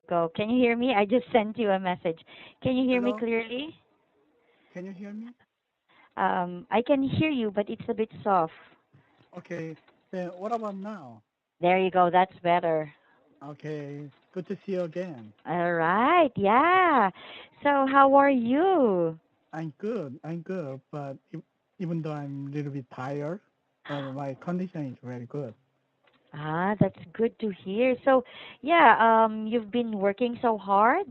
Go. Can you hear me? I just sent you a message. Can you hear me Hello, clearly? can you hear me? I can hear you, but it's a bit soft. Okay, then what about now? There you go. That's better. Okay, good to see you again. All right. Yeah. So, how are you? I'm good, but even though I'm a little bit tired, my condition is very good. Ah, that's good to hear. So, yeah, you've been working so hard?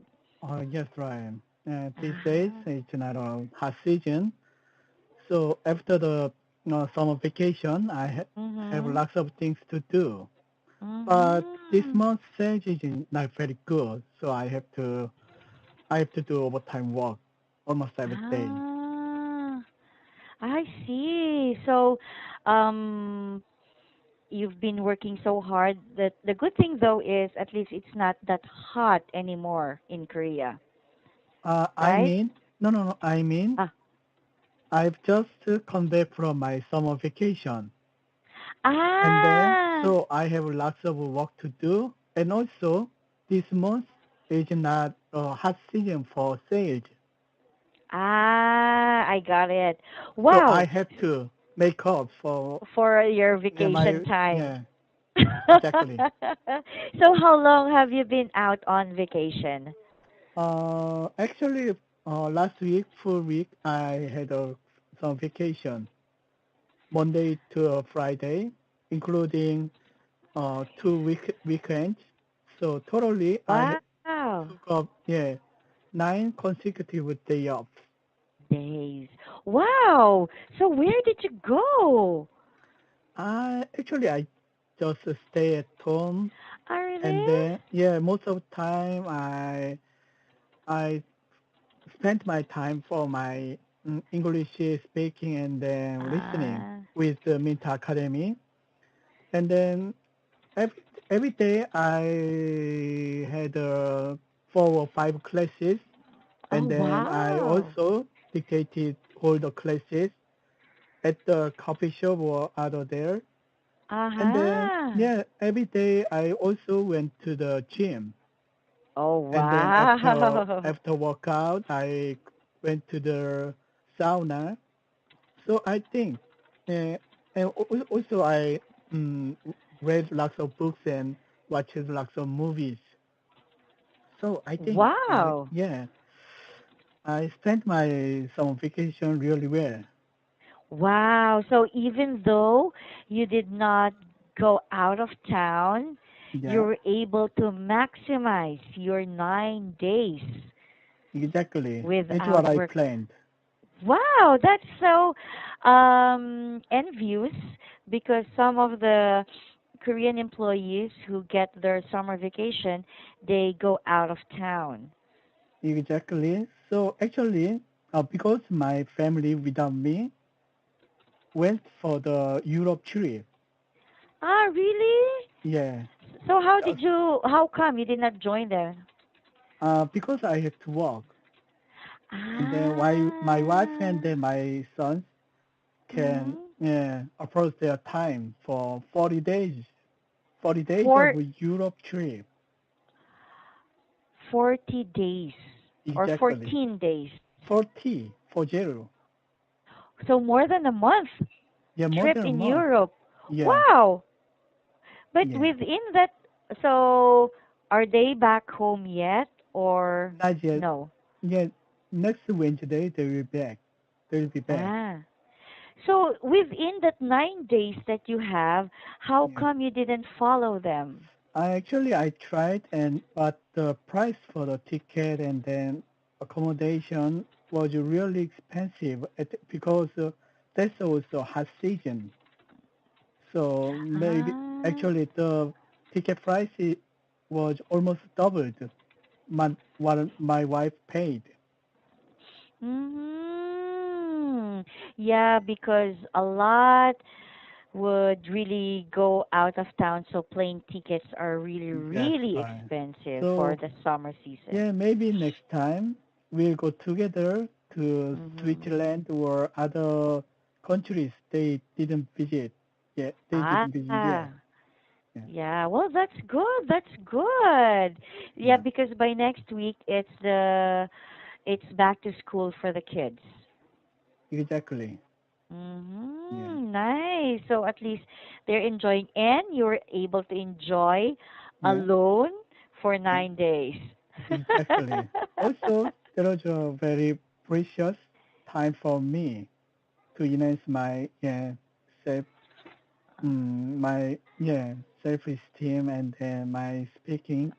Yes, Ryan. These days Ah. it's not a hot season, so after the summer vacation, have Mhm. lots of things to do. But this Mhm. month's sales is not very good, so I have to do overtime work almost every day. Ah, I see. So, um, you've been working so hard. That the good thing though is at least it's not that hot anymore in Korea, I right? mean, no. I mean, Ah. I've just come back from my summer vacation, and then Ah. so I have lots of work to do, and also this month is not a hot season for sales, Ah, I got it. so I Wow, have to make up for for your yeah vacation my time. yeah exactly. So how long have you been out on vacation? Actually, last week full week I had some vacation, Monday to Friday, including 2 weekends. So totally, Wow. took up 9 consecutive day off. Days. Wow. So where did you go? I just stay at home, Oh, and really? then most of the time I spent my time for my English speaking and then listening Ah, with the Minta Academy, and then every day I had 4 or 5 classes, oh, and then I wow. also dictated all the classes at the coffee shop or other there. And then Uh-huh. every day I also went to the gym. Oh, And then wow. after workout I went to the sauna. So I think, uh, and also I read lots of books and watched lots of movies. So I think Wow. I spent my summer vacation really well. Wow. So even though you did not go out of town, you Yeah, were able to maximize your 9 days exactly. That's what without I work. planned. Wow, that's so envious because some of the Korean employees who get their summer vacation, they go out of town. Exactly. So actually, because my family without me went for the Europe trip. Ah, really? Yeah, So just, how come you did not join them? because I had to work, and then why my wife and Ah. then my sons can Mhm. approach their time for 40 days, 40 days of For a Europe trip. 40 days or Exactly. 14 days. 40, 40. So more than a month Yeah, more trip than a in month. Europe. Yeah, Wow. But yeah. within that, so are they back home yet or Not yet. no? Yeah, next Wednesday they will back. They will be back. Ah. So within that 9 days that you have, how Yeah. come you didn't follow them? I tried, and but the price for the ticket and then accommodation was really expensive because that's also hot season. So maybe Ah. actually the ticket price was almost doubled what my wife paid. Hmm. Yeah, because a lot would really go out of town, so plane tickets are really, That's really right. expensive for So the summer season. yeah, maybe next time we'll go together to Mm-hmm. Switzerland or other countries they didn't visit yet. They Ah, didn't visit yet. Yeah, Yeah, well, that's good. That's good. Yeah, yeah, because by next week it's back to school for the kids. exactly. Yeah, Mm-hmm. Nice. So at least they're enjoying, and you're able to enjoy yeah, alone for yeah, 9 days. exactly. Also, there was a very precious time for me to enhance my self, my self-esteem and my speaking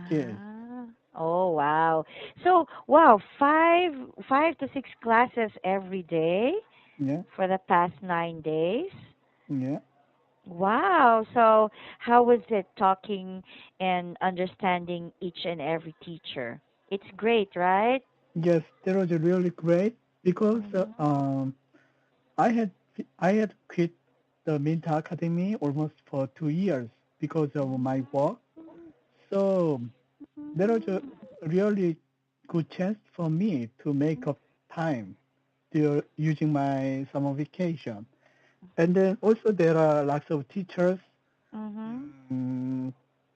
skills. Ah. Oh wow. So wow, five to six classes every day Yeah, for the past 9 days. yeah. Wow. So how was it talking and understanding each and every teacher? It's great, right? Yes, that was really great because Mhm. I had I had quit the Minta Academy almost for 2 years because of my work. So there was a really good chance for me to make up time using my summer vacation. And then also there are lots of teachers Mhm. mm,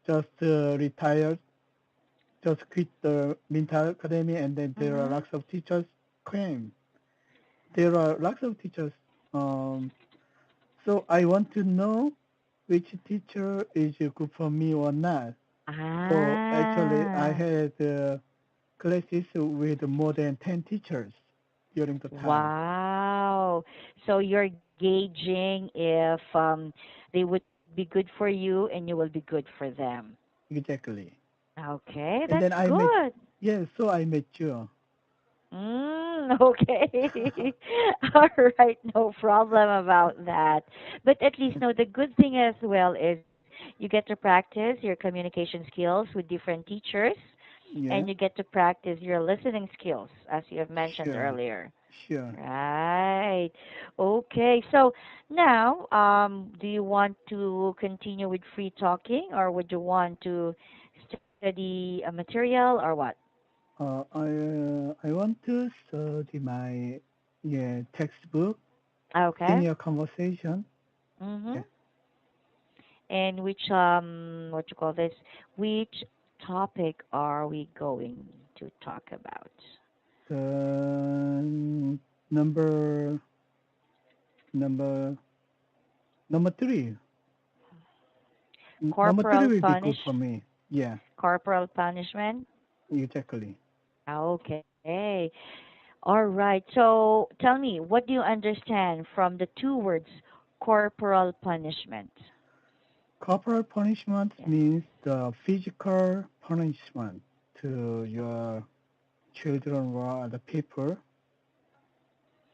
just retired, just quit the Minta Academy, and then there are Mhm. lots of teachers came. There are lots of teachers. Um, so I want to know which teacher is good for me or not. So actually, I Ah. had classes with more than 10 teachers during the time. Wow. So you're gauging if they would be good for you and you will be good for them. Exactly. Okay, And that's then I met, good. yeah, so I met you. Okay. All right, no problem about that. But at least no, the good thing as well is you get to practice your communication skills with different teachers and Yeah, you get to practice your listening skills as you have mentioned sure, earlier. sure. Right. Okay. So now, do you want to continue with free talking or would you want to study a material or what? I want to study my textbook, Okay. senior conversation. Mhm. Yeah. And which what you call this? Which topic are we going to talk about? The number number number three. Number three Corporal will be good for punish me. Yeah, corporal punishment. exactly. Okay. All right. So tell me, what do you understand from the two words corporal punishment? Corporal punishment Yeah. means the physical punishment to your children or other people.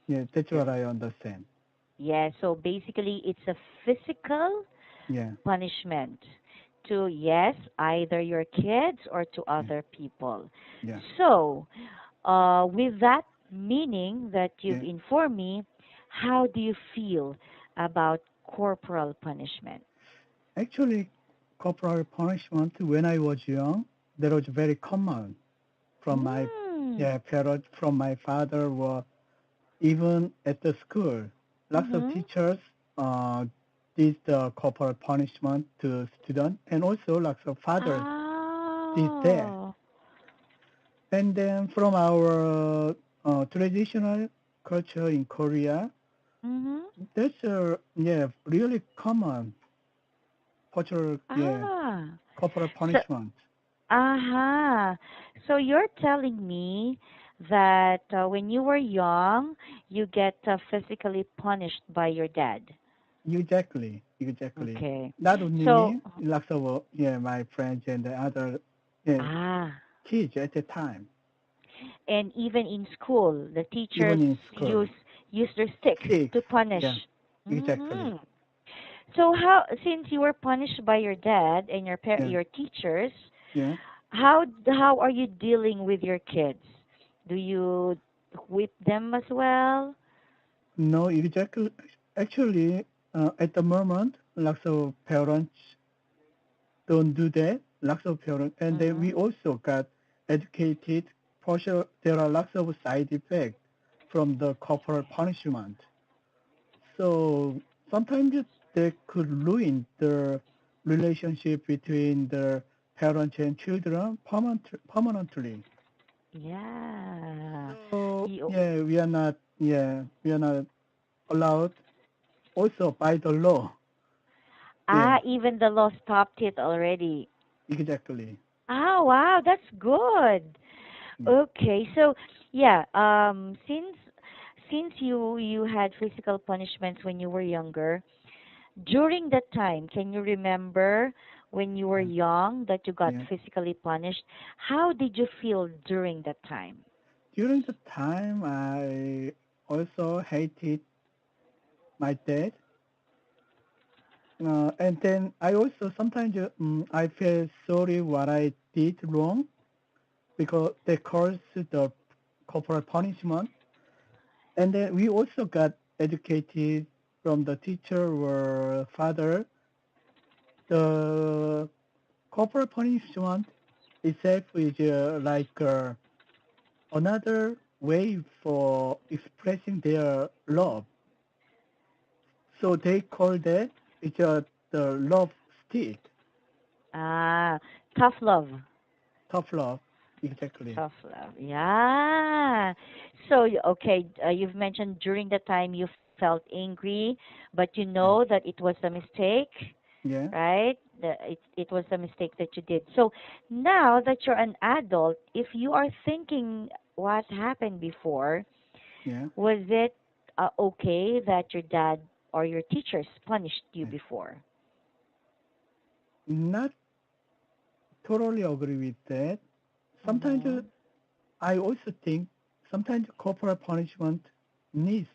Yeah, that's You're, what I understand. yeah. So basically, it's a physical Yeah, punishment to, yes, either your kids or to yeah, other people. yeah, So, with that meaning that you've yeah. informed me, how do you feel about corporal punishment? Actually, corporal punishment when I was young, that was very common from my Mm. parents, from my father, or even at the school. Lots of Mhm. teachers uh, did the corporal punishment to students, and also lots of fathers did that. Oh. And then from our traditional culture in Korea, Mhm. that's really common cultural Ah. corporal So, punishment. aha. So you're telling me that when you were young, you get physically punished by your dad. Exactly, exactly. Okay. Not only So, me, lots of my friends and the other yeah, ah, kids at the time, and even in school, the even teachers in school. use their sticks Six, to punish. yeah, exactly. Mhm. So how, since you were punished by your dad and Yeah, your teachers, yeah. how are you dealing with your kids? Do you whip them as well? No, exactly. Actually, at the moment, lots of parents don't do that. Lots of parents, and then we Mhm. also got educated. For sure, there are lots of side effects from the corporal punishment. So sometimes they could ruin the relationship between the parents and children permanently. Yeah. So You, we are not allowed also by the law. Yeah, even the law stopped it already. exactly. Oh, wow, that's good. Yeah, Okay, so yeah, since you had physical punishments when you were younger, during that time, can you remember when you were yeah, young that you got yeah. physically punished? How did you feel during that time? During the time, I also hated my dad. And then I also sometimes I feel sorry what I did wrong because they caused the corporal punishment. And then we also got educated from the teacher or father. The corporal punishment itself is like another way for expressing their love. So they call that it's the love stick, Ah, tough love. tough love, exactly. Tough love. Yeah. So, okay, you've mentioned during the time you felt angry, but you know Yeah, that it was a mistake, yeah, right? It was a mistake that you did. So now that you're an adult, if you are thinking what happened before, yeah, was it okay that your dad or your teachers punished you yeah. before? Not totally agree with that. Sometimes Mhm. I also think sometimes corporal punishment needs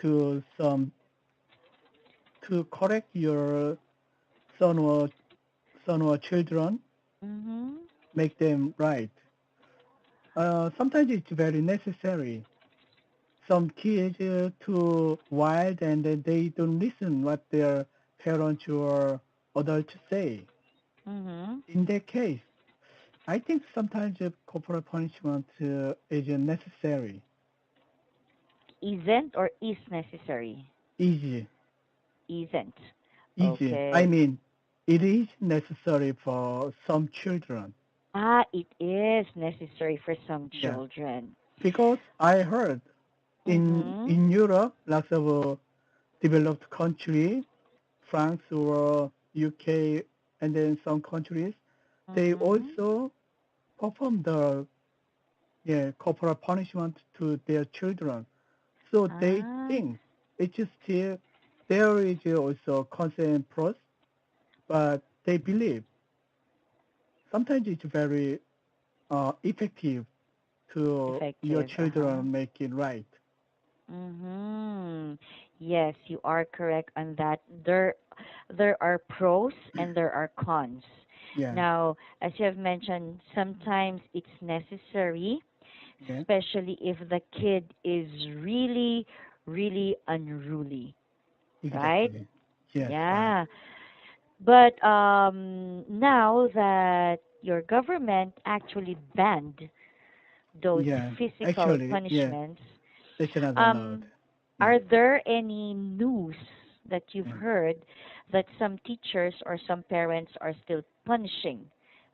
to some to correct your son or son or children, Mhm. make them right. Sometimes it's very necessary. Some kids too wild and then they don't listen what their parents or adults say. Mhm. In that case, I think sometimes corporal punishment is necessary, Isn't or is necessary? easy, Isn't. easy. I Okay. mean, it is necessary for some children. Ah, it is necessary for some Yeah, children. because I heard Mhm. in Europe, lots of developed country, France or UK, and then some countries, they Mhm. also perform the corporal punishment to their children. So they Ah, think it's still there is also consent process, but they believe sometimes it's very effective to your effective. Uh-huh. children make it right. Mhm. Yes, you are correct on that. There are pros and there are cons. Yeah, Now, as you have mentioned, sometimes it's necessary, yeah, especially if the kid is really, really unruly, right? exactly. Yes, right. Yeah. But now that your government actually banned those Yeah, physical actually, yeah, punishments, that's not allowed. um, Yeah, are there any news that you've yeah, heard that some teachers or some parents are still punishing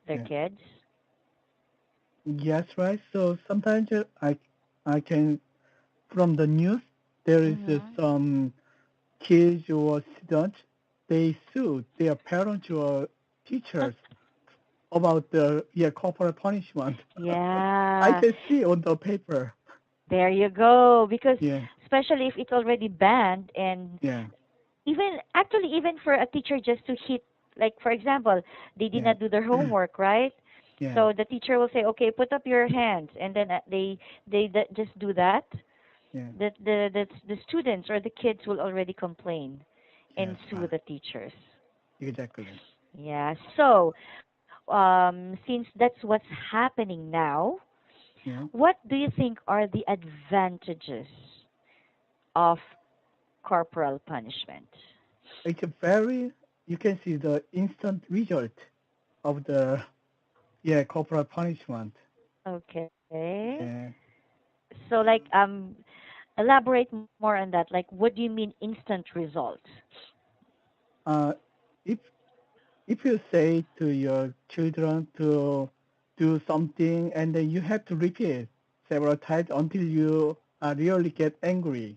their yeah. kids? Yes, right. So sometimes I can from the news there is Mhm. some kids or students they sue their parents or teachers about the corporal punishment. I Yeah, can see on the paper. there you go. Because Yeah, especially if it's already banned, and yeah, even actually even for a teacher just to hit, like for example, they did yeah, not do their homework, right? yeah, So the teacher will say, okay, put up your hands, and then just do that. yeah. The students or the kids will already complain and Yes, sue the teachers. exactly. Yeah. So since that's what's happening now, Yeah, what do you think are the advantages of corporal punishment? it's a very you can see the instant result of the corporal punishment. Okay. Yeah. So like elaborate more on that. Like what do you mean instant results? Uh, if if you say to your children to do something and then you have to repeat several times until you really get angry.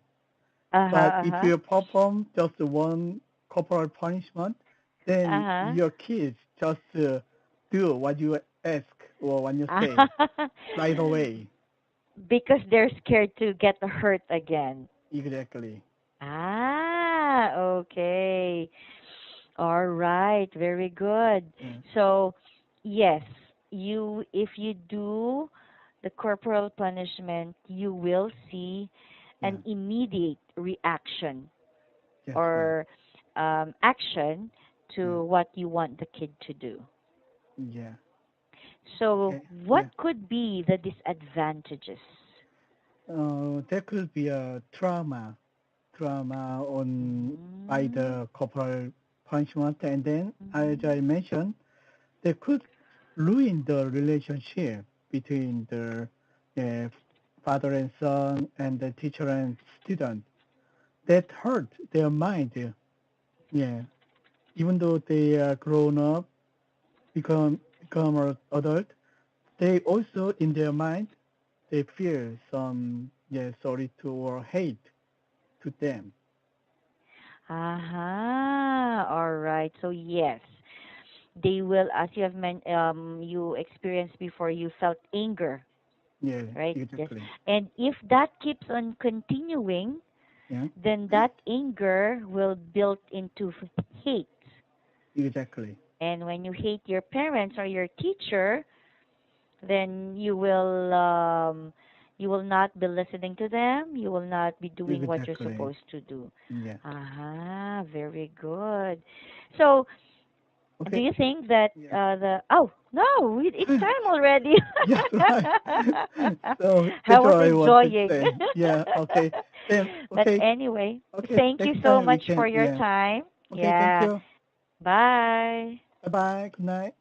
Uh-huh, But if uh-huh. you perform just one corporal punishment, then Uh-huh. your kids just do what you ask or what you say Uh-huh. right away. Because they're scared to get hurt again. Exactly. Ah, okay. All right, very good. Yeah. So, yes, you if you do the corporal punishment, you will see Yeah. an immediate reaction That's right. or action Yeah. to what you want the kid to do. Yeah. So, Okay. what Yeah. could be the disadvantages? There could be a trauma on by Mm-hmm. the corporal punishment, and then, as Mm-hmm. I mentioned, they could ruin the relationship between the uh, father and son and the teacher and student. That hurt their mind. Yeah, even though they are grown up, become an adult, they also in their mind they feel some sorry to or hate to them. Uh-huh. All right. So yes, they will, as you have you experienced before, you felt anger, Yeah, right? Yes. exactly. And if that keeps on continuing, Yeah, then that anger will build into hate. exactly, And when you hate your parents or your teacher, then you will not be listening to them. You will not be doing what you're exactly. supposed to do. Yeah. Aha, very good. So, do Okay. you think that Yeah. the oh no, it's time already. Yeah, right. So I that's was what I want to enjoying. say. Yeah. Okay. Then But okay. anyway, Okay. thank you Next so time we much for can. your Yeah. time. Okay. Thank Yeah. you. Bye. Bye bye. Good night.